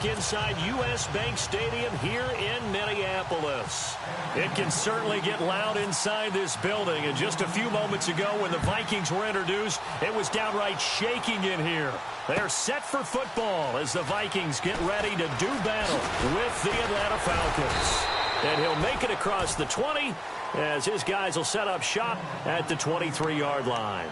inside U.S. Bank Stadium here in Minneapolis. It can certainly get loud inside this building. And just a few moments ago when the Vikings were introduced, it was downright shaking in here. They're set for football as the Vikings get ready to do battle with the Atlanta Falcons. And he'll make it across the 20 as his guys will set up shop at the 23-yard line.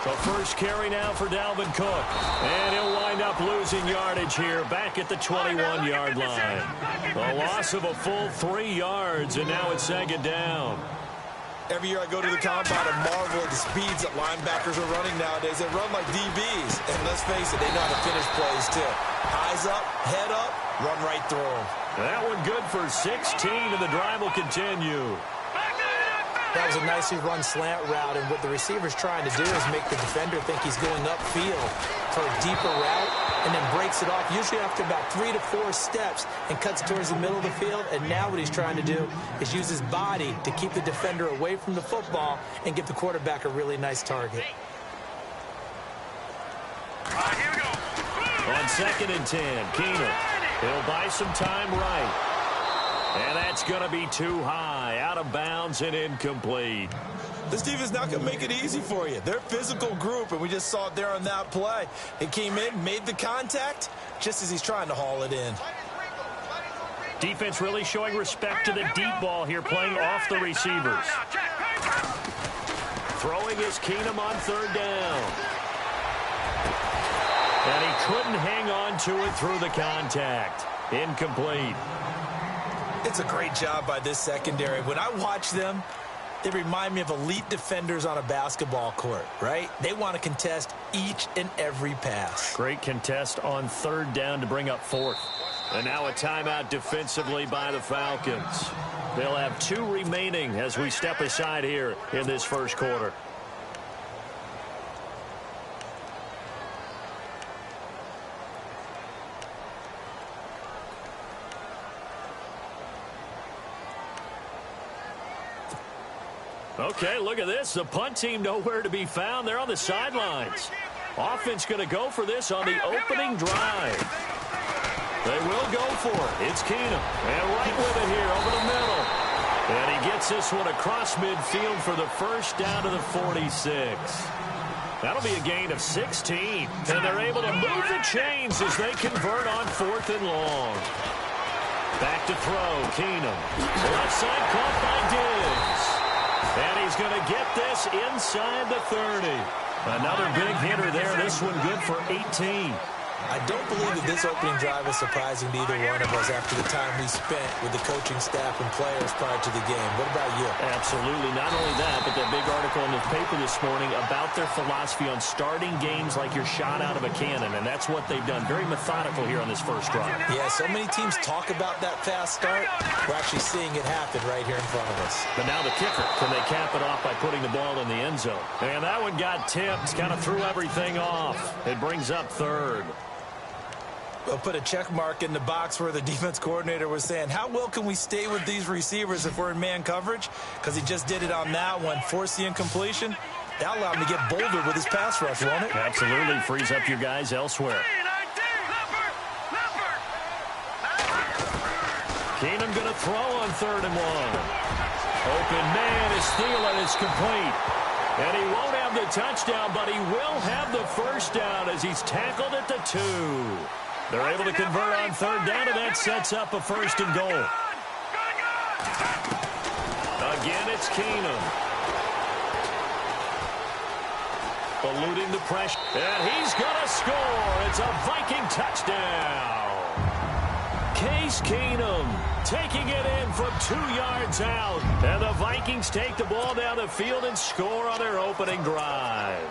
The first carry now for Dalvin Cook. And he'll wind up losing yardage here back at the 21-yard line. A loss of a full 3 yards, and now it's second down. Every year I go to the combine and marvel at the speeds that linebackers are running nowadays. They run like DBs. And let's face it, they know how to finish plays too. Eyes up, head up, run right through them. That one good for 16, and the drive will continue. That was a nicely run slant route, and what the receiver's trying to do is make the defender think he's going upfield for a deeper route, and then breaks it off, usually after about 3 to 4 steps, and cuts towards the middle of the field. And now what he's trying to do is use his body to keep the defender away from the football and give the quarterback a really nice target. Here we go. On 2nd and 10, Keenum. He'll buy some time right. And that's going to be too high, out of bounds and incomplete. This defense not going to make it easy for you. They're a physical group, and we just saw it there on that play. It came in, made the contact, just as he's trying to haul it in. Defense really showing respect to the deep ball here, playing off the receivers. Throwing is Keenum on 3rd down. And he couldn't hang on to it through the contact. Incomplete. It's a great job by this secondary. When I watch them, they remind me of elite defenders on a basketball court, right? They want to contest each and every pass. Great contest on 3rd down to bring up 4th. And now a timeout defensively by the Falcons. They'll have 2 remaining as we step aside here in this first quarter. Okay, look at this. The punt team nowhere to be found. They're on the sidelines. Offense going to go for this on the opening drive. They will go for it. It's Keenum. And right with it here over the middle. And he gets this one across midfield for the first down to the 46. That'll be a gain of 16. And they're able to move the chains as they convert on 4th and long. Back to throw. Keenum. Left side caught by Diggs. And he's going to get this inside the 30. Another big hitter there. This one good for 18. I don't believe that this opening drive is surprising to either one of us after the time we spent with the coaching staff and players prior to the game. What about you? Absolutely. Not only that, but that big article in the paper this morning about their philosophy on starting games like you're shot out of a cannon, and that's what they've done. Very methodical here on this first drive. Yeah, so many teams talk about that fast start. We're actually seeing it happen right here in front of us. But now the kicker. Can they cap it off by putting the ball in the end zone? And that one got tipped, kind of threw everything off. It brings up 3rd. We'll put a check mark in the box where the defense coordinator was saying, how well can we stay with these receivers if we're in man coverage? Because he just did it on that one, forced the incompletion. That allowed him to get bolder with his pass rush, won't it? Absolutely. Frees up your guys elsewhere. Keenum going to throw on 3rd and 1. Open man is Thielen. It's complete. And he won't have the touchdown, but he will have the first down as he's tackled at the 2. They're able to convert on 3rd down, and that sets up a 1st and goal. Again, it's Keenum. Eluding the pressure. And he's going to score. It's a Viking touchdown. Case Keenum taking it in from 2 yards out. And the Vikings take the ball down the field and score on their opening drive.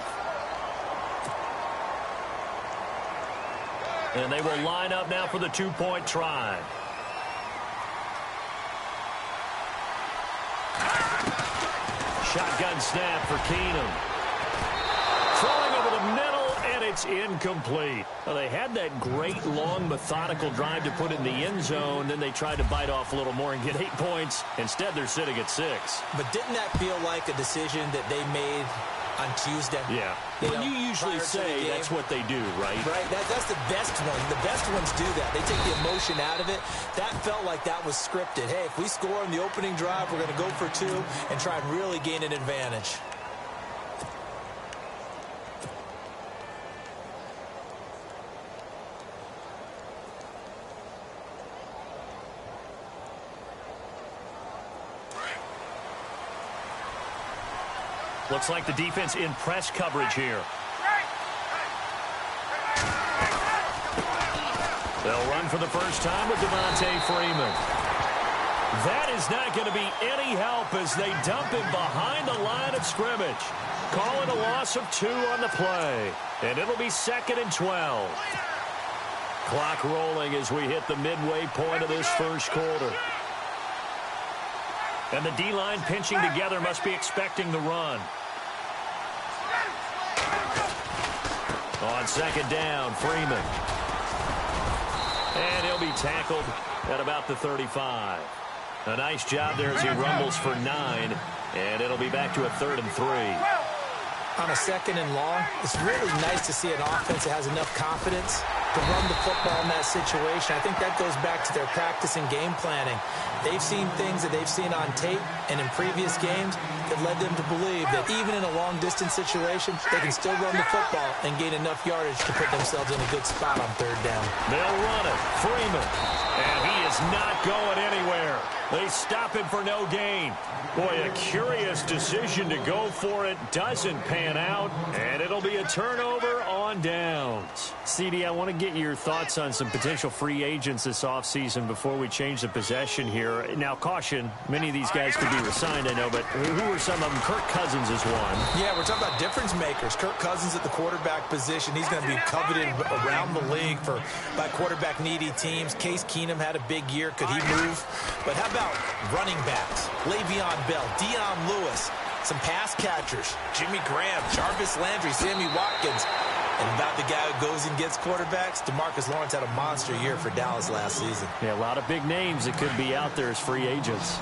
And they will line up now for the 2-point try. Shotgun snap for Keenum. Throwing over the middle, and it's incomplete. Well, they had that great, long, methodical drive to put in the end zone. Then they tried to bite off a little more and get 8 points. Instead, they're sitting at 6. But didn't that feel like a decision that they made on Tuesday? Yeah. Well, you usually say that's what they do, right? Right. That's the best one. The best ones do that. They take the emotion out of it. That felt like that was scripted. Hey, if we score on the opening drive, we're going to go for 2 and try and really gain an advantage. Looks like the defense in press coverage here. They'll run for the first time with Devontae Freeman. That is not going to be any help as they dump him behind the line of scrimmage. Calling a loss of 2 on the play. And it'll be 2nd and 12. Clock rolling as we hit the midway point of this first quarter. And the D-line pinching together must be expecting the run. On 2nd down, Freeman. And he'll be tackled at about the 35. A nice job there as he rumbles for 9. And it'll be back to a 3rd and 3. On a 2nd and long, it's really nice to see an offense that has enough confidence to run the football in that situation. I think that goes back to their practice and game planning. They've seen things that they've seen on tape and in previous games that led them to believe that even in a long-distance situation, they can still run the football and gain enough yardage to put themselves in a good spot on 3rd down. They'll run it. Freeman. And he is not going anywhere. They stop him for no gain. Boy, a curious decision to go for it. Doesn't pan out. And it'll be a turnover on downs. CD, I want to get your thoughts on some potential free agents this offseason before we change the possession here. Now, caution, many of these guys could be resigned, I know, but who are some of them? Kirk Cousins is one. Yeah, we're talking about difference makers. Kirk Cousins at the quarterback position. He's going to be coveted around the league by quarterback-needy teams. Case Keenum had a big year. Could he move? But how about running backs? Le'Veon Bell, Dion Lewis, some pass catchers, Jimmy Graham, Jarvis Landry, Sammy Watkins. And about the guy who goes and gets quarterbacks, DeMarcus Lawrence had a monster year for Dallas last season. Yeah, a lot of big names that could be out there as free agents.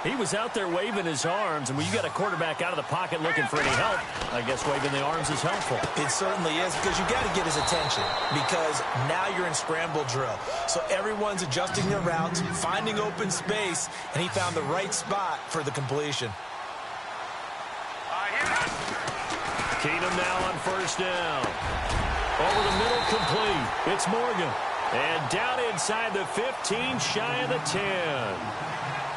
He was out there waving his arms, and when you got a quarterback out of the pocket looking for any help, I guess waving the arms is helpful. It certainly is, because you got to get his attention, because now you're in scramble drill. So everyone's adjusting their routes, finding open space, and he found the right spot for the completion. Keenum now on 1st down. Over the middle, complete. It's Morgan. And down inside the 15, shy of the 10.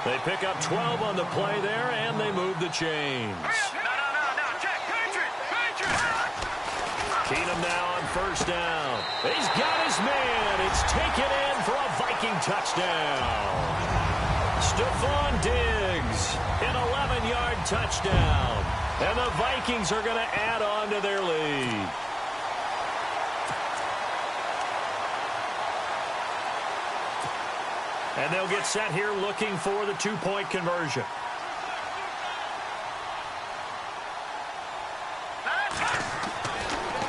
They pick up 12 on the play there, and they move the chains. Keenum now on 1st down. He's got his man. It's taken in for a Viking touchdown. Stephon Diggs, an 11-yard touchdown. And the Vikings are going to add on to their lead. And they'll get set here looking for the 2-point conversion.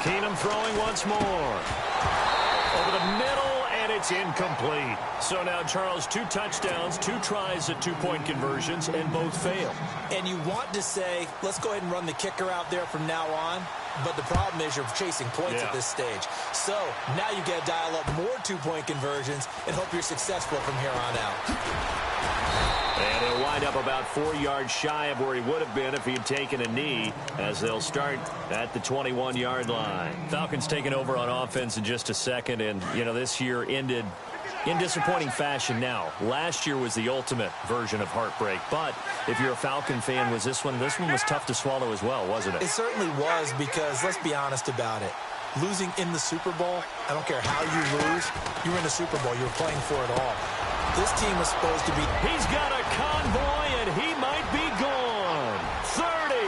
Keenum throwing once more. Over the middle, and it's incomplete. So now, Charles, 2 touchdowns, 2 tries at 2-point conversions, and both fail. And you want to say, let's go ahead and run the kicker out there from now on. But the problem is you're chasing points at this stage. So now you got to dial up more 2-point conversions and hope you're successful from here on out. And he'll wind up about 4 yards shy of where he would have been if he had taken a knee, as they'll start at the 21-yard line. Falcons taking over on offense in just a second, and, you know, this year ended in disappointing fashion now. Last year was the ultimate version of heartbreak, but if you're a Falcon fan, was this one was tough to swallow as well, wasn't it? It certainly was, because let's be honest about it. Losing in the Super Bowl, I don't care how you lose, you're in the Super Bowl. You're playing for it all. This team was supposed to be... He's got a convoy, and he might be gone. 30.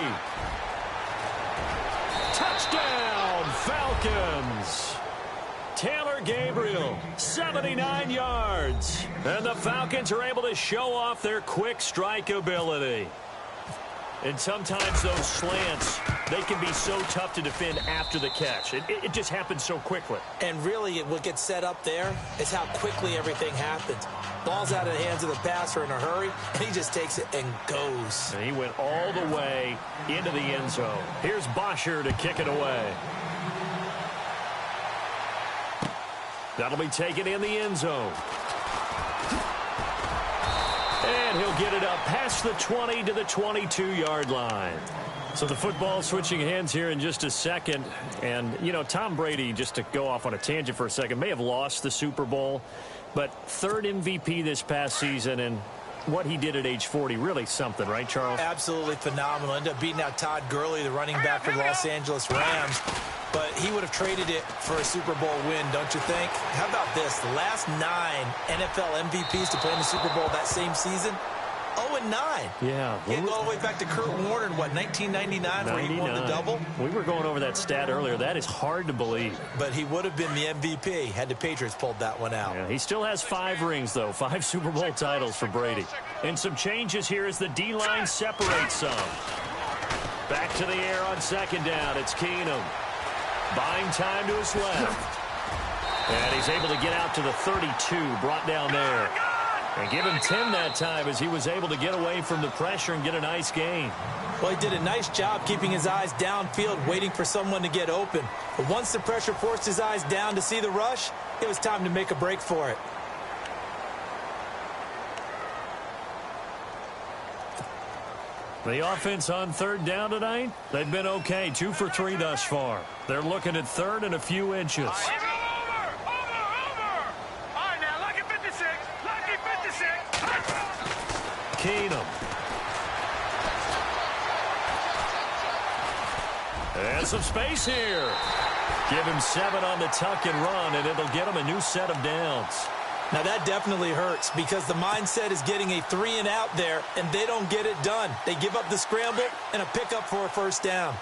Touchdown, Falcons. Taylor Gabriel, 79 yards. And the Falcons are able to show off their quick strike ability. And sometimes those slants, they can be so tough to defend after the catch. It just happens so quickly. And really, what gets set up there is how quickly everything happens. Ball's out of the hands of the passer in a hurry, and he just takes it and goes. And he went all the way into the end zone. Here's Bosher to kick it away. That'll be taken in the end zone. And he'll get it up past the 20 to the 22-yard line. So the football switching hands here in just a second. And, you know, Tom Brady, just to go off on a tangent for a second, may have lost the Super Bowl, but third MVP this past season, and what he did at age 40, really something, right, Charles? Absolutely phenomenal. Ended up beating out Todd Gurley, the running back for the Los Angeles Rams. But he would have traded it for a Super Bowl win, don't you think? How about this? The last 9 NFL MVPs to play in the Super Bowl that same season, 0-9. Yeah. He go all the way back to Kurt Warner in, what, 1999, where he won the double? We were going over that stat earlier. That is hard to believe. But he would have been the MVP had the Patriots pulled that one out. Yeah, he still has 5 rings, though. 5 Super Bowl titles for Brady. And some changes here as the D-line separates some. Back to the air on second down. It's Keenum. Buying time to his left. And he's able to get out to the 32, brought down there. And give him 10 that time as he was able to get away from the pressure and get a nice gain. Well, he did a nice job keeping his eyes downfield, waiting for someone to get open. But once the pressure forced his eyes down to see the rush, it was time to make a break for it. The offense on third down tonight, they've been okay. 2 for 3 thus far. They're looking at third and a few inches. Over. All right, now, lucky 56. Lucky 56. Keenum. And some space here. Give him 7 on the tuck and run, and it'll get him a new set of downs. Now, that definitely hurts because the mindset is getting a 3 and out there, and they don't get it done. They give up the scramble and a pickup for a first down.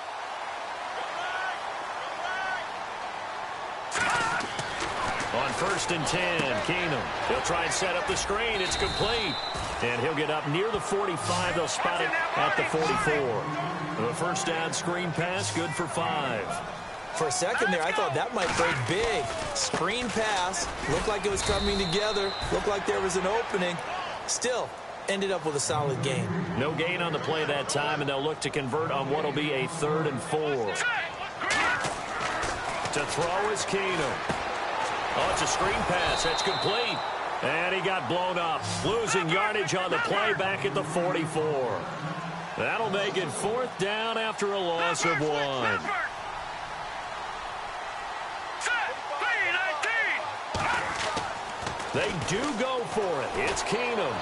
On first and 10, Keenum. He'll try and set up the screen. It's complete. And he'll get up near the 45. They'll spot it at the 44. The first down screen pass, good for 5. For a second there, I thought that might break big. Screen pass. Looked like it was coming together. Looked like there was an opening. Still, ended up with a solid gain. No gain on the play that time, and they'll look to convert on what will be a 3rd and 4. To throw is Keenum. Oh, it's a screen pass. That's complete. And he got blown up. Losing yardage on the play back at the 44. That'll make it 4th down after a loss of 1. They do go for it. It's Keenum.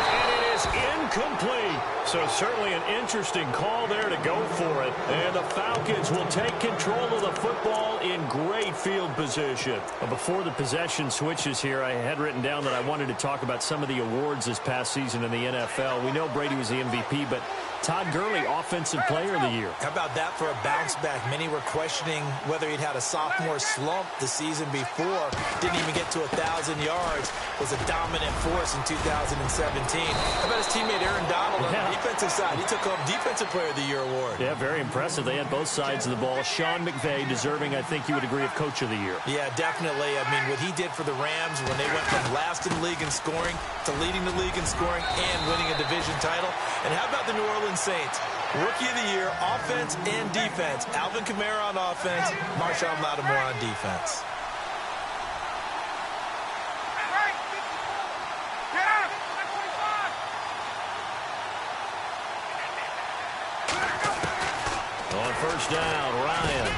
And it is incomplete. So certainly an interesting call there to go for it. And the Falcons will take control of the football in great field position. Well, before the possession switches here, I had written down that I wanted to talk about some of the awards this past season in the NFL. We know Brady was the MVP, but Todd Gurley, Offensive Player of the Year. How about that for a bounce back? Many were questioning whether he'd had a sophomore slump the season before. Didn't even get to 1,000 yards. Was a dominant force in 2017. How about his teammate Aaron Donald on the defensive side? He took home Defensive Player of the Year award. Yeah, very impressive. They had both sides of the ball. Sean McVay deserving, I think you would agree, of Coach of the Year. Yeah, definitely. I mean, what he did for the Rams when they went from last in the league in scoring to leading the league in scoring and winning a division title. And how about the New Orleans Saints? Rookie of the Year, offense and defense. Alvin Kamara on offense, Marshawn Lattimore on defense. On first down, Ryan.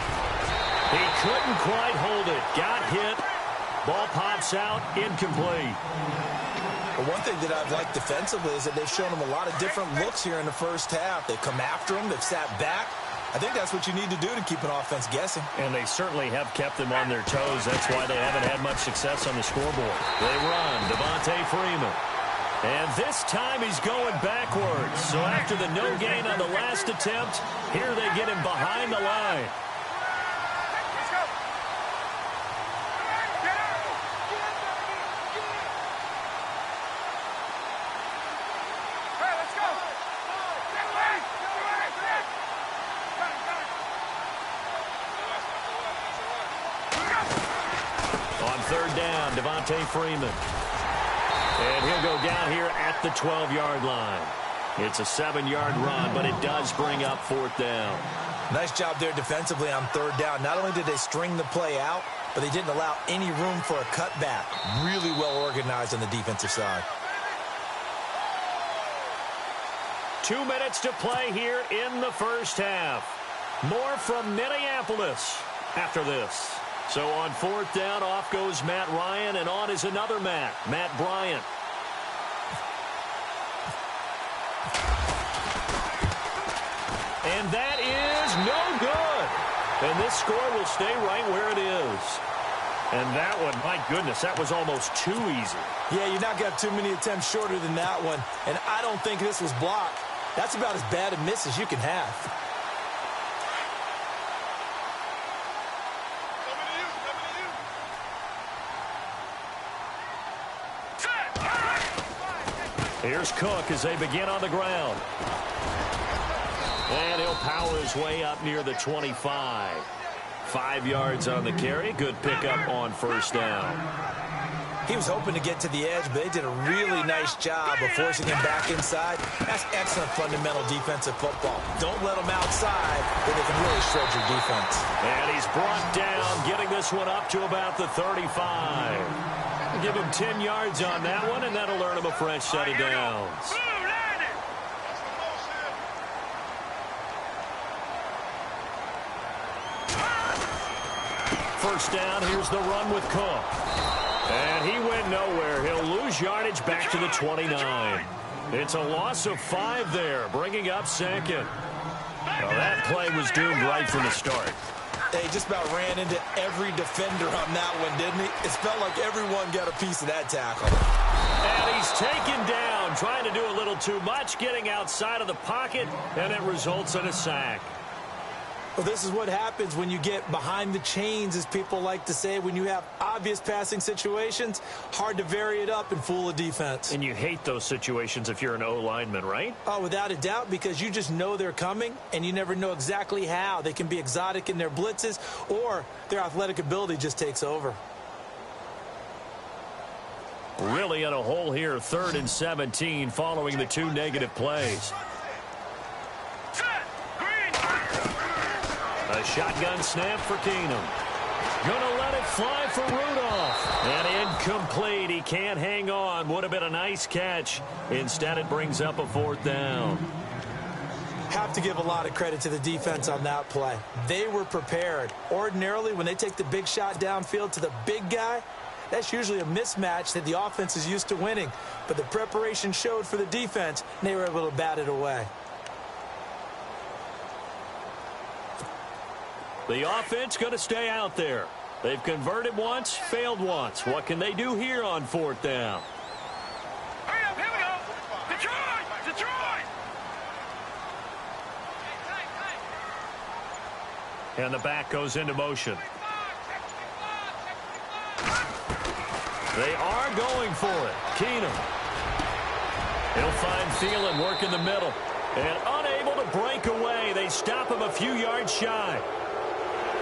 He couldn't quite hold it. Got hit. Ball pops out, incomplete. Well, one thing that I've liked defensively is that they've shown him a lot of different looks here in the first half. They've come after him. They've sat back. I think that's what you need to do to keep an offense guessing. And they certainly have kept them on their toes. That's why they haven't had much success on the scoreboard. They run. Devontae Freeman. And this time he's going backwards. So after the no gain on the last attempt, here they get him behind the line. third down, Devontae Freeman. And he'll go down here at the 12-yard line. It's a 7-yard run, but it does bring up fourth down. Nice job there defensively on third down. Not only did they string the play out, but they didn't allow any room for a cutback. Really well organized on the defensive side. 2 minutes to play here in the first half. More from Minneapolis after this. So on fourth down, off goes Matt Ryan, and on is another Matt Bryant. And that is no good. And this score will stay right where it is. And that one, my goodness, that was almost too easy. Yeah, you're not got too many attempts shorter than that one. And I don't think this was blocked. That's about as bad a miss as you can have. Here's Cook as they begin on the ground. And he'll power his way up near the 25. 5 yards on the carry. Good pickup on first down. He was hoping to get to the edge, but they did a really nice job of forcing him back inside. That's excellent fundamental defensive football. Don't let him outside, or they can really shred your defense. And he's brought down, getting this one up to about the 35. Give him 10 yards on that one, and that'll earn him a fresh set of downs. First down, here's the run with Cook. And he went nowhere. He'll lose yardage back to the 29. It's a loss of 5 there, bringing up second. Well, that play was doomed right from the start. He just about ran into every defender on that one, didn't he? It felt like everyone got a piece of that tackle. And he's taken down, trying to do a little too much, getting outside of the pocket, and it results in a sack. Well, this is what happens when you get behind the chains, as people like to say. When you have obvious passing situations, hard to vary it up and fool a defense. And you hate those situations if you're an O-lineman, right? Oh, without a doubt, because you just know they're coming, and you never know exactly how. They can be exotic in their blitzes, or their athletic ability just takes over. Really in a hole here, 3rd and 17, following the 2 negative plays. A shotgun snap for Keenum. Gonna let it fly for Rudolph. And incomplete. He can't hang on. Would have been a nice catch. Instead, it brings up a 4th down. Have to give a lot of credit to the defense on that play. They were prepared. Ordinarily, when they take the big shot downfield to the big guy, that's usually a mismatch that the offense is used to winning. But the preparation showed for the defense, and they were able to bat it away. The offense going to stay out there. They've converted once, failed once. What can they do here on 4th down? Hurry up, here we go. Detroit! And the back goes into motion. They are going for it. Keenum. He'll find Thielen, work in the middle. And unable to break away. They stop him a few yards shy.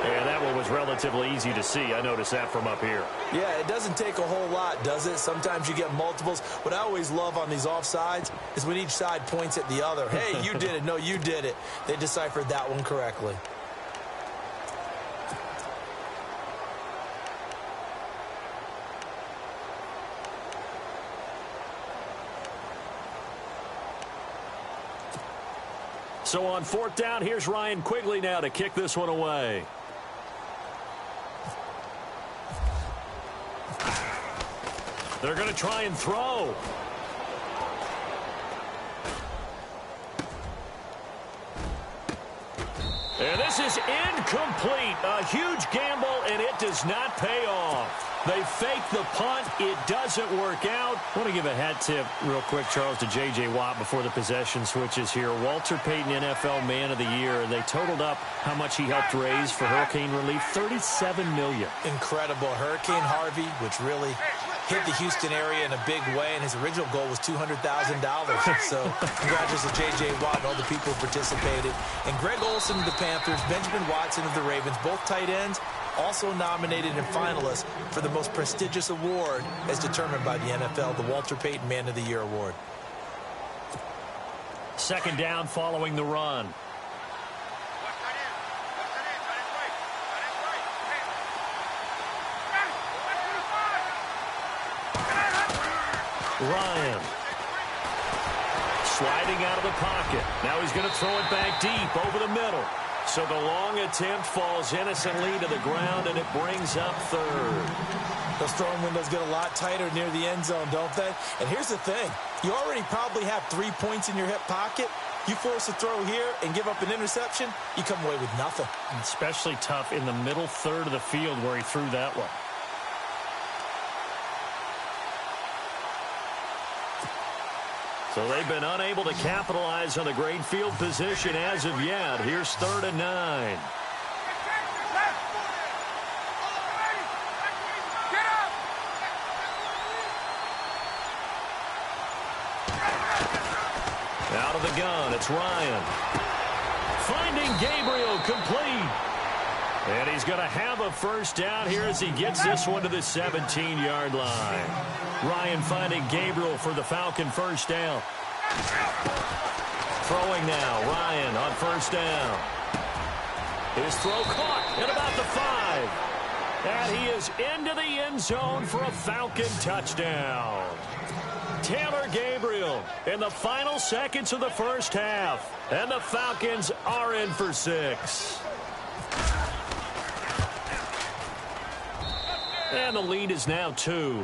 And that one was relatively easy to see. I noticed that from up here. Yeah, it doesn't take a whole lot, does it? Sometimes you get multiples. What I always love on these offsides is when each side points at the other. Hey, you did it. No, you did it. They deciphered that one correctly. So on 4th down, here's Ryan Quigley now to kick this one away. They're going to try and throw. And this is incomplete. A huge gamble, and it does not pay off. They fake the punt. It doesn't work out. I want to give a hat tip real quick, Charles, to J.J. Watt before the possession switches here. Walter Payton, NFL Man of the Year, and they totaled up how much he helped raise for hurricane relief, $37 million. Incredible. Hurricane Harvey, which really hit the Houston area in a big way, and his original goal was $200,000. So congratulations to J.J. Watt and all the people who participated. And Greg Olsen of the Panthers, Benjamin Watson of the Ravens, both tight ends, also nominated and finalist for the most prestigious award as determined by the NFL, the Walter Payton Man of the Year Award. Second down following the run. Ryan. Sliding out of the pocket. Now he's going to throw it back deep over the middle. So the long attempt falls innocently to the ground, and it brings up third. Those throwing windows get a lot tighter near the end zone, don't they? And here's the thing. You already probably have 3 points in your hip pocket. You force a throw here and give up an interception, you come away with nothing. Especially tough in the middle third of the field where he threw that one. So they've been unable to capitalize on the great field position as of yet. Here's 3rd and 9. Out of the gun, it's Ryan. Finding Gabriel, complete. And he's going to have a first down here as he gets this one to the 17-yard line. Ryan finding Gabriel for the Falcon first down. Throwing now, Ryan on first down. His throw caught at about the 5. And he is into the end zone for a Falcon touchdown. Taylor Gabriel in the final seconds of the first half. And the Falcons are in for 6. And the lead is now 2.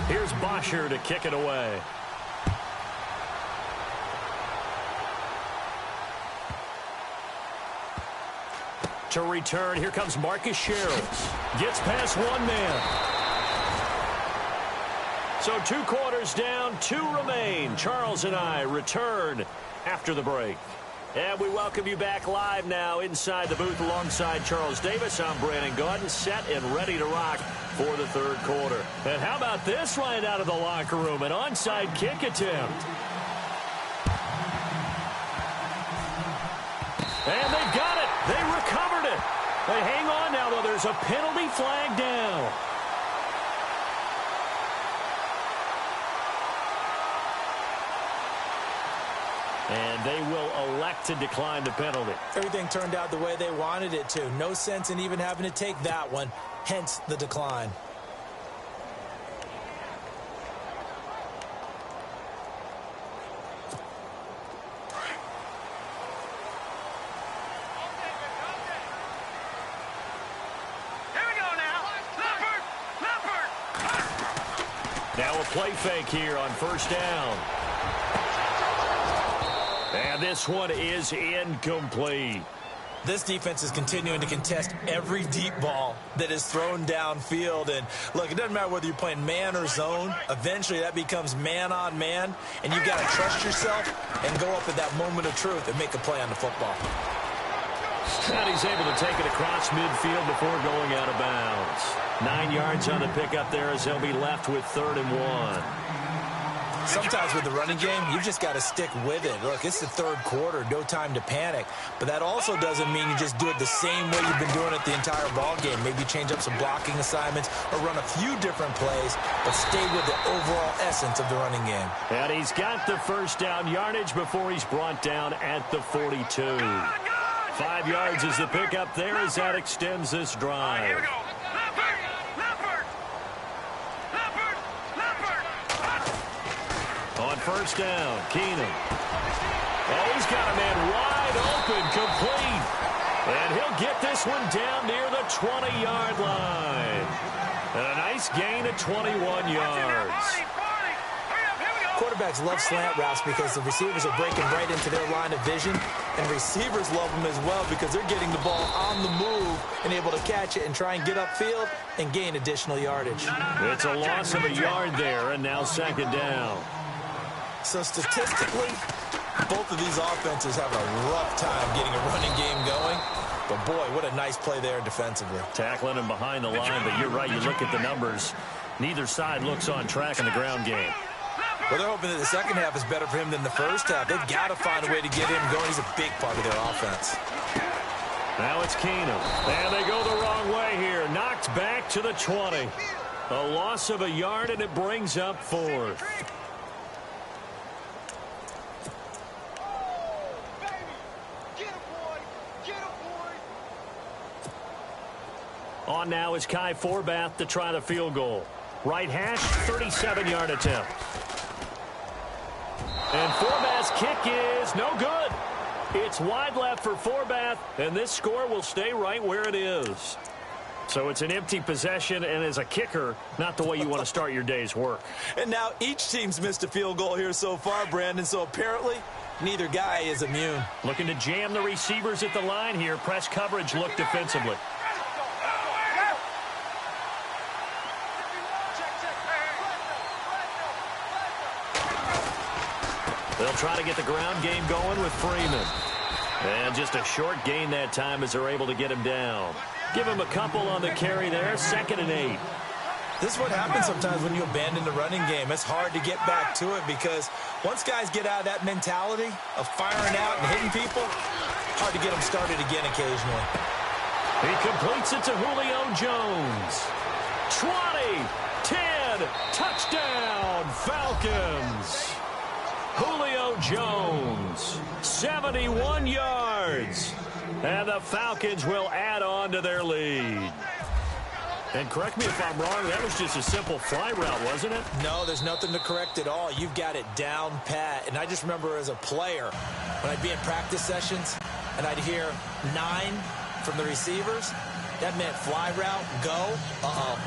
Here's Bosher to kick it away. To return, here comes Marcus Sherrills. Gets past one man. So 2 quarters down, 2 remain. Charles and I return after the break. And we welcome you back live now inside the booth alongside Charles Davis. I'm Brandon Gaudin, set and ready to rock for the 3rd quarter. And how about this right out of the locker room? An onside kick attempt. And they got it. They recovered it. They hang on now, though. There's a penalty flag down. And they will elect to decline the penalty. Everything turned out the way they wanted it to. No sense in even having to take that one. Hence the decline. Now a play fake here on first down. And this one is incomplete. This defense is continuing to contest every deep ball that is thrown downfield. And look, it doesn't matter whether you're playing man or zone. Eventually that becomes man on man. And you've got to trust yourself and go up at that moment of truth and make a play on the football. And he's able to take it across midfield before going out of bounds. 9 yards on the pickup there as they'll be left with 3rd and 1. Sometimes with the running game, you've just got to stick with it. Look, it's the 3rd quarter, no time to panic. But that also doesn't mean you just do it the same way you've been doing it the entire ball game. Maybe change up some blocking assignments or run a few different plays, but stay with the overall essence of the running game. And he's got the first down yardage before he's brought down at the 42. 5 yards is the pickup there as that extends this drive. Here we go. On first down, Keenum. Oh, he's got a man wide open, complete. And he'll get this one down near the 20-yard line. And a nice gain of 21 yards. Quarterbacks love slant routes because the receivers are breaking right into their line of vision. And receivers love them as well because they're getting the ball on the move and able to catch it and try and get upfield and gain additional yardage. It's a loss of a yard there, and now 2nd down. So statistically, both of these offenses have a rough time getting a running game going. But, boy, what a nice play there defensively. Tackling him behind the line, but you're right. You look at the numbers. Neither side looks on track in the ground game. Well, they're hoping that the second half is better for him than the first half. They've got to find a way to get him going. He's a big part of their offense. Now it's Keenum. And they go the wrong way here. Knocked back to the 20. A loss of a yard, and it brings up 4th. On now is Kai Forbath to try the field goal. Right hash, 37-yard attempt. And Forbath's kick is no good. It's wide left for Forbath, and this score will stay right where it is. So it's an empty possession, and as a kicker, not the way you want to start your day's work. And now each team's missed a field goal here so far, Brandon, so apparently neither guy is immune. Looking to jam the receivers at the line here. Press coverage look defensively. They'll try to get the ground game going with Freeman. And just a short gain that time as they're able to get him down. Give him a couple on the carry there. 2nd and 8. This is what happens sometimes when you abandon the running game. It's hard to get back to it because once guys get out of that mentality of firing out and hitting people, hard to get them started again occasionally. He completes it to Julio Jones. 20, 10, touchdown, Falcons. Julio Jones, 71 yards. And the Falcons will add on to their lead. And correct me if I'm wrong, that was just a simple fly route, wasn't it? No, there's nothing to correct at all. You've got it down pat. And I just remember as a player, when I'd be in practice sessions, and I'd hear 9 from the receivers, that meant fly route, go,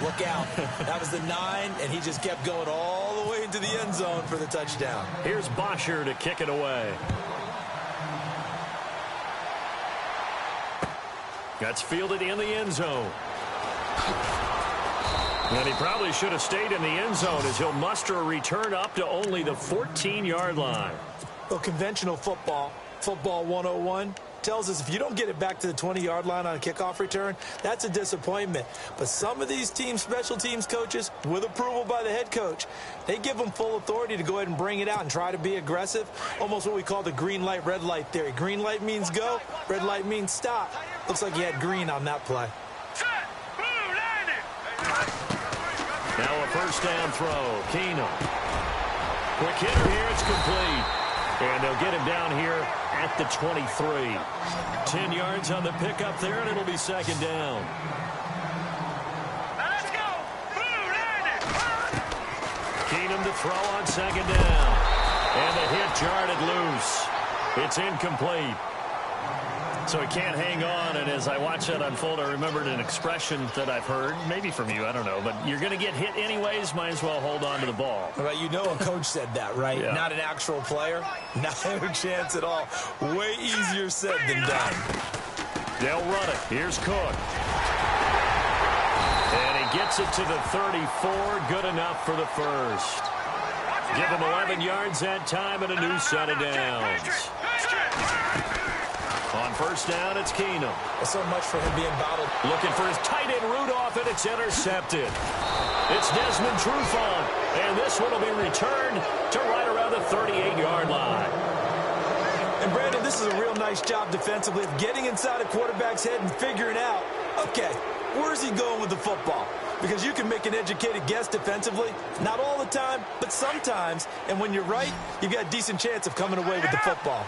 look out. That was the 9, and he just kept going all the way into the end zone for the touchdown. Here's Bosher to kick it away. That's fielded in the end zone. And he probably should have stayed in the end zone as he'll muster a return up to only the 14-yard line. Well, conventional football 101, tells us if you don't get it back to the 20-yard line on a kickoff return, that's a disappointment. But some of these teams, special teams coaches, with approval by the head coach, they give them full authority to go ahead and bring it out and try to be aggressive, almost what we call the green light, red light theory. Green light means go, red light means stop. Looks like he had green on that play. Now a first down throw. Keenum. Quick hitter here. It's complete. And they'll get him down here at the 23. 10 yards on the pickup there, and it'll be 2nd down. Let's go. Keenum to throw on 2nd down. And the hit jarred it loose. It's incomplete. So he can't hang on, and as I watch that unfold, I remembered an expression that I've heard, maybe from you, I don't know, but you're going to get hit anyways, might as well hold on to the ball. Well, you know a coach said that, right? Yeah. Not an actual player. Not a chance at all. Way easier said than done. They'll run it. Here's Cook. And he gets it to the 34, good enough for the first. Give him 11 yards that time and a new set of downs. On first down, it's Keenum. So much for him being bottled. Looking for his tight end Rudolph, and it's intercepted. It's Desmond Trufant, and this one will be returned to right around the 38-yard line. And, Brandon, this is a real nice job defensively of getting inside a quarterback's head and figuring out, okay, where's he going with the football? Because you can make an educated guess defensively, not all the time, but sometimes. And when you're right, you've got a decent chance of coming away with the football.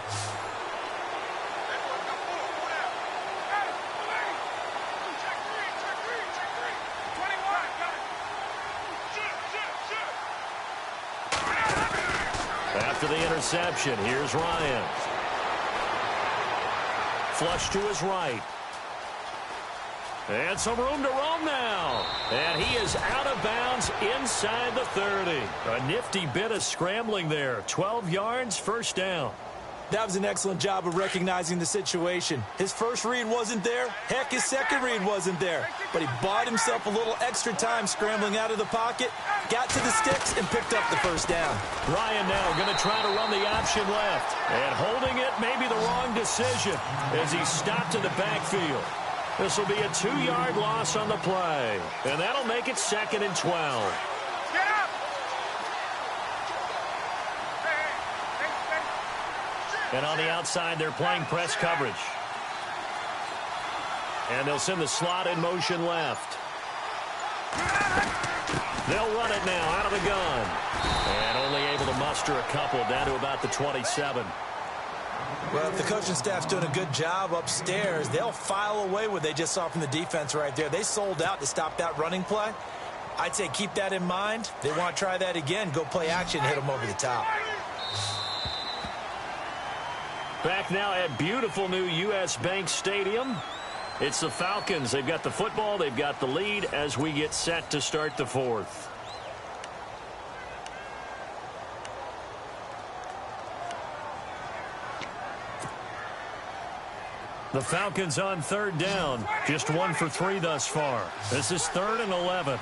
After the interception, here's Ryan. Flush to his right. And some room to roam now. And he is out of bounds inside the 30. A nifty bit of scrambling there. 12 yards, first down. That was an excellent job of recognizing the situation. His first read wasn't there. Heck, his second read wasn't there. But he bought himself a little extra time scrambling out of the pocket, got to the sticks, and picked up the first down. Ryan now going to try to run the option left. And holding it may be the wrong decision as he stopped in the backfield. This will be a 2-yard loss on the play. And that'll make it 2nd and 12. And on the outside, they're playing press coverage. And they'll send the slot in motion left. They'll run it now out of the gun. And only able to muster a couple down to about the 27. Well, if the coaching staff's doing a good job upstairs, they'll file away what they just saw from the defense right there. They sold out to stop that running play. I'd say keep that in mind. They want to try that again. Go play action, hit them over the top. Back now at beautiful new U.S. Bank Stadium. It's the Falcons. They've got the football. They've got the lead as we get set to start the 4th. The Falcons on 3rd down. Just 1 for 3 thus far. This is 3rd and 11.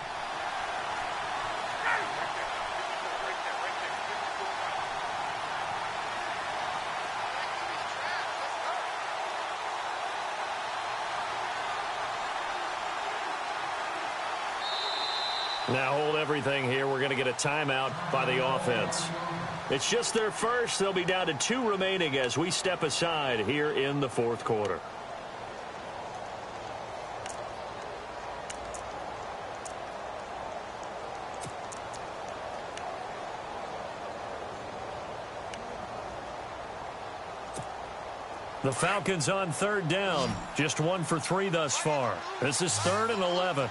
Now hold everything here. We're going to get a timeout by the offense. It's just their first. They'll be down to 2 remaining as we step aside here in the 4th quarter. The Falcons on 3rd down. Just 1 for 3 thus far. This is 3rd and 11.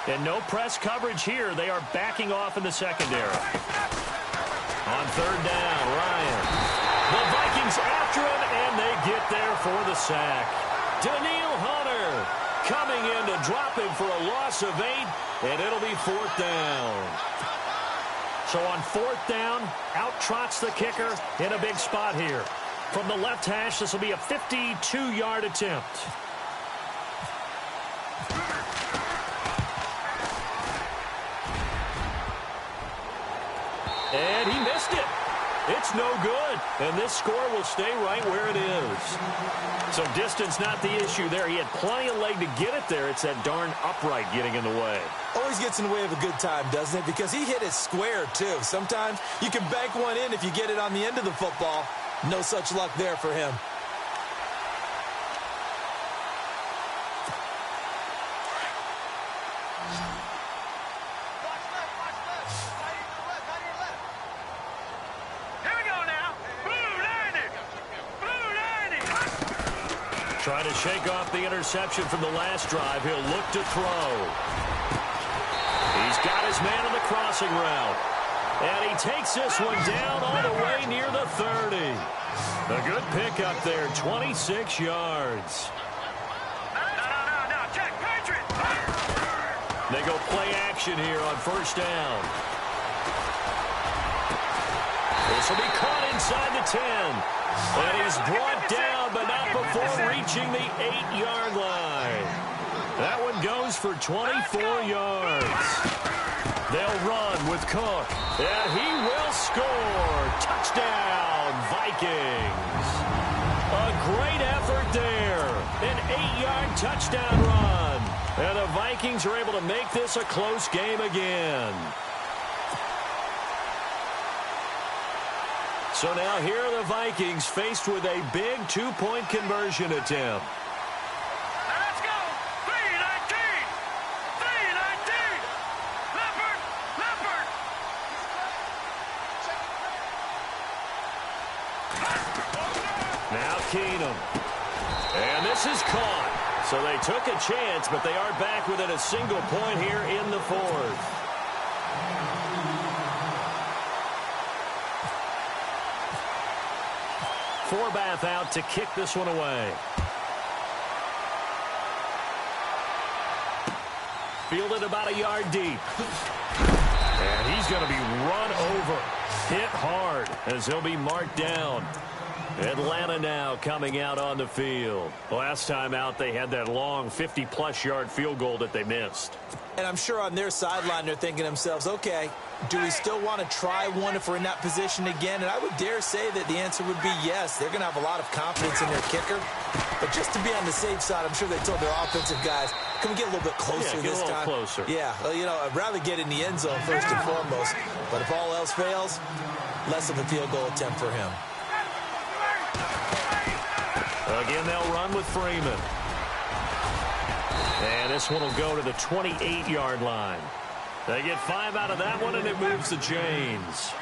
And no press coverage here. They are backing off in the secondary. On 3rd down, Ryan. The Vikings after him, and they get there for the sack. Daniil Hunter coming in to drop him for a loss of 8, and it'll be 4th down. So on 4th down, out trots the kicker in a big spot here. From the left hash, this will be a 52-yard attempt. And he missed it. It's no good. And this score will stay right where it is. So distance not the issue there. He had plenty of leg to get it there. It's that darn upright getting in the way. Always gets in the way of a good time, doesn't it? Because he hit it square, too. Sometimes you can bank one in if you get it on the end of the football. No such luck there for him. Trying to shake off the interception from the last drive. He'll look to throw. He's got his man on the crossing route. And he takes this one down all the way near the 30. A good pickup there, 26 yards. No, check, Patriot. They go play action here on 1st down. This will be caught inside the 10. And he's brought down, but not before reaching the 8-yard line. That one goes for 24 yards. They'll run with Cook. And he will score. Touchdown, Vikings. A great effort there. An 8-yard touchdown run. And the Vikings are able to make this a close game again. So now here are the Vikings faced with a big 2-point conversion attempt. Let's go. 3-19. 3-19. Leopard. Now Keenum. And this is caught. So they took a chance, but they are back within a single point here in the 4th. Forbath out to kick this one away. Fielded about a yard deep. And he's going to be run over. Hit hard as he'll be marked down. Atlanta now coming out on the field. Last time out, they had that long 50-plus yard field goal that they missed. And I'm sure on their sideline, they're thinking to themselves, okay, do we still want to try one if we're in that position again? And I would dare say that the answer would be yes. They're going to have a lot of confidence in their kicker. But just to be on the safe side, I'm sure they told their offensive guys, can we get a little bit closer this time? Closer. Yeah, well, you know, I'd rather get in the end zone first and foremost. But if all else fails, less of a field goal attempt for him. Again, they'll run with Freeman. And this one will go to the 28-yard line. They get 5 out of that one, and it moves to James.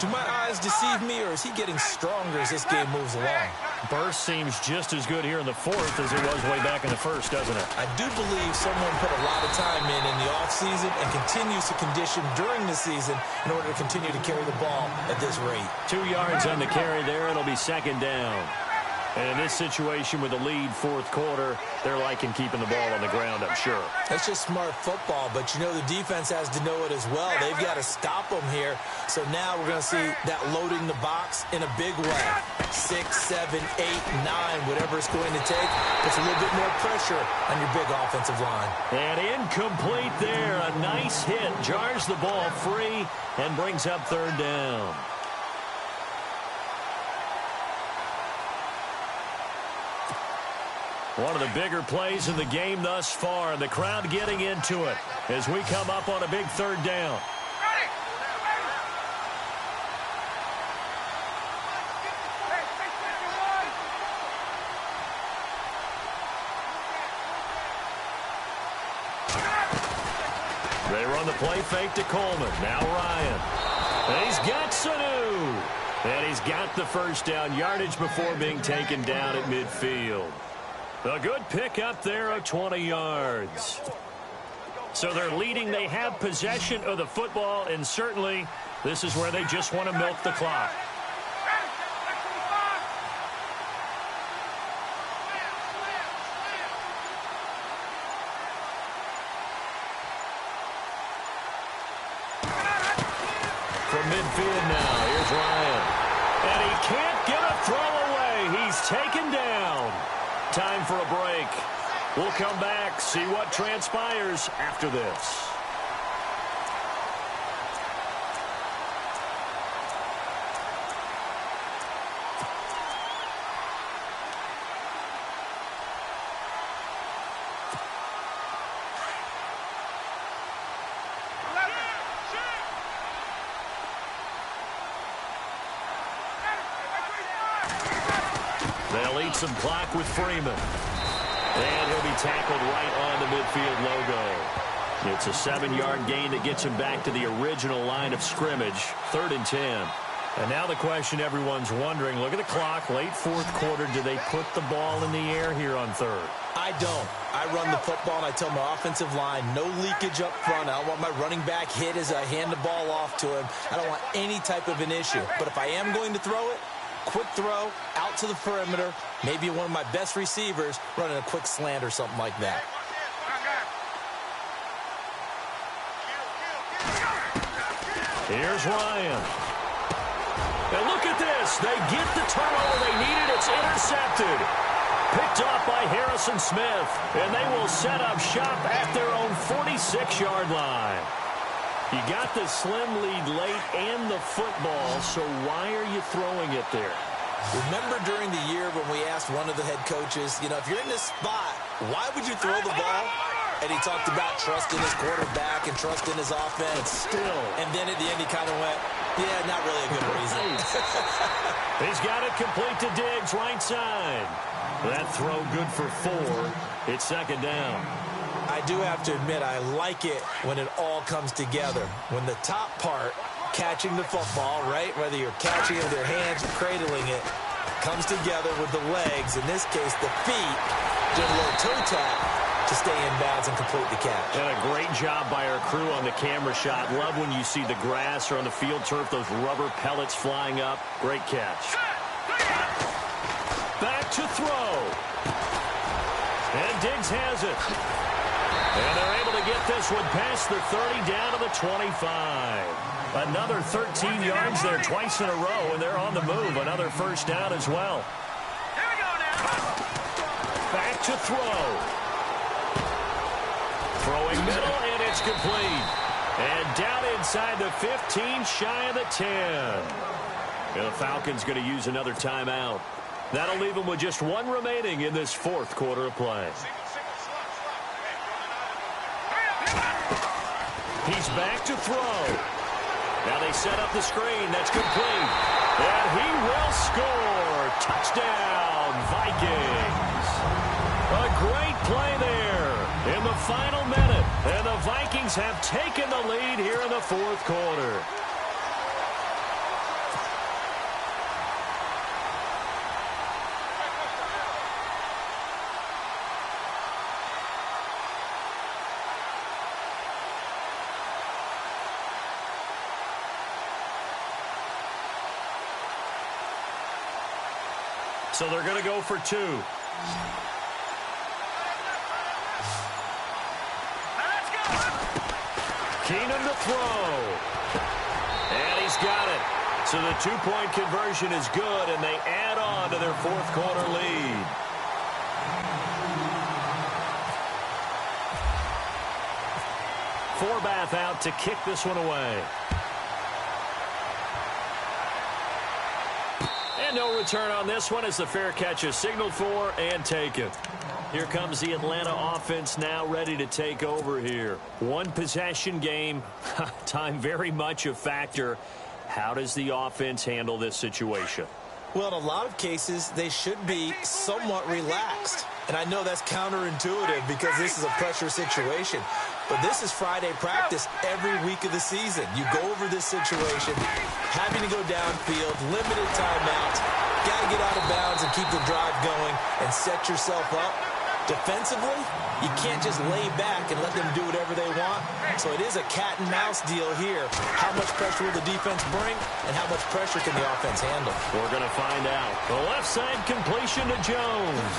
Do my eyes deceive me, or is he getting stronger as this game moves along? Burst seems just as good here in the fourth as it was way back in the first, doesn't it? I do believe someone put a lot of time in the offseason and continues to condition during the season in order to continue to carry the ball at this rate. 2 yards on the carry there. It'll be second down. And in this situation with the lead fourth quarter, they're liking keeping the ball on the ground, I'm sure. That's just smart football, but you know the defense has to know it as well. They've got to stop them here. So now we're going to see that loading the box in a big way. 6, 7, 8, 9, whatever it's going to take. Puts a little bit more pressure on your big offensive line. And incomplete there. A nice hit. Jars the ball free and brings up third down. One of the bigger plays in the game thus far, and the crowd getting into it as we come up on a big third down. They run the play fake to Coleman. Now Ryan. And he's got Sanu. And he's got the first down yardage before being taken down at midfield. A good pick up there of 20 yards. So they're leading. They have possession of the football, and certainly this is where they just want to milk the clock. From midfield now, here's Ryan. And he can't get a throw away. He's taken down. Time for a break. We'll come back, see what transpires after this. They'll eat some clock with Freeman. And he'll be tackled right on the midfield logo. It's a 7-yard gain that gets him back to the original line of scrimmage, 3rd and 10. And now the question everyone's wondering, look at the clock, late fourth quarter, do they put the ball in the air here on third? I don't. I run the football, and I tell my offensive line, no leakage up front. I don't want my running back hit as I hand the ball off to him. I don't want any type of an issue. But if I am going to throw it, quick throw, out to the perimeter, maybe one of my best receivers running a quick slant or something like that. Here's Ryan. And look at this. They get the turnover they needed. It's intercepted. Picked off by Harrison Smith. And they will set up shop at their own 46-yard line. You got the slim lead late and the football, so why are you throwing it there? Remember during the year when we asked one of the head coaches, you know, if you're in this spot, why would you throw the ball? And he talked about trusting his quarterback and trusting his offense. Still. And then at the end he kind of went, yeah, not really a good reason. He's got it complete to Diggs, right side. That throw good for 4. It's second down. I do have to admit, I like it when it all comes together. When the top part, catching the football, right, whether you're catching it with your hands or cradling it, comes together with the legs, in this case the feet, doing a little toe tap to stay in bounds and complete the catch. And a great job by our crew on the camera shot. Love when you see the grass or on the field turf, those rubber pellets flying up. Great catch. Back to throw. And Diggs has it. And they're able to get this one past the 30 down to the 25. Another 13 yards there twice in a row, and they're on the move. Another first down as well. Here we go now. Back to throw. Throwing middle, and it's complete. And down inside the 15, shy of the 10. And the Falcons going to use another timeout. That'll leave them with just one remaining in this fourth quarter of play. He's back to throw. Now they set up the screen. That's complete. And he will score. Touchdown, Vikings. A great play there in the final minute. And the Vikings have taken the lead here in the fourth quarter. So they're going to go for two. Keenum to throw. And he's got it. So the two-point conversion is good, and they add on to their fourth quarter lead. Forbath out to kick this one away. And no return on this one as the fair catch is signaled for and taken. Here comes the Atlanta offense now ready to take over here. One possession game. Time very much a factor. How does the offense handle this situation? Well, in a lot of cases, they should be somewhat relaxed. And I know that's counterintuitive because this is a pressure situation. But this is Friday practice every week of the season. You go over this situation, having to go downfield, limited timeouts, got to get out of bounds and keep the drive going and set yourself up. Defensively, you can't just lay back and let them do whatever they want. So it is a cat and mouse deal here. How much pressure will the defense bring and how much pressure can the offense handle? We're going to find out. The left side completion to Jones.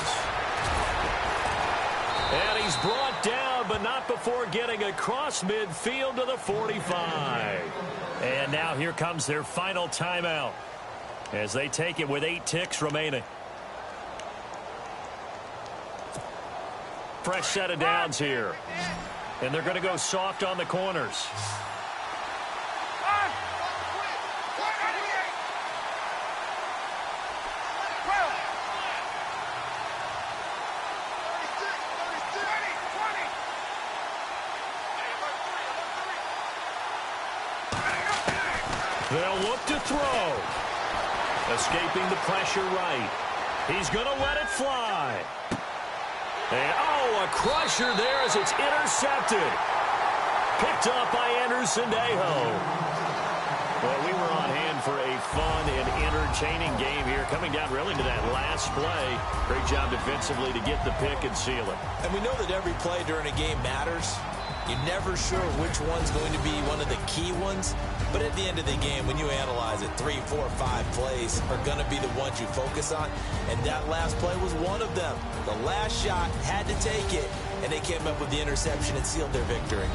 And he's brought down, but not before getting across midfield to the 45. And now here comes their final timeout as they take it with 8 ticks remaining. Fresh set of downs here. And they're going to go soft on the corners. They'll look to throw. Escaping the pressure right. He's going to let it fly. And, oh, a crusher there as it's intercepted. Picked up by Anderson Dejo. Well, we were on hand for a fun and entertaining game here, coming down really to that last play. Great job defensively to get the pick and seal it. And we know that every play during a game matters. You're never sure which one's going to be one of the key ones. But at the end of the game, when you analyze it, 3, 4, 5 plays are going to be the ones you focus on. And that last play was one of them. The last shot had to take it, and they came up with the interception and sealed their victory.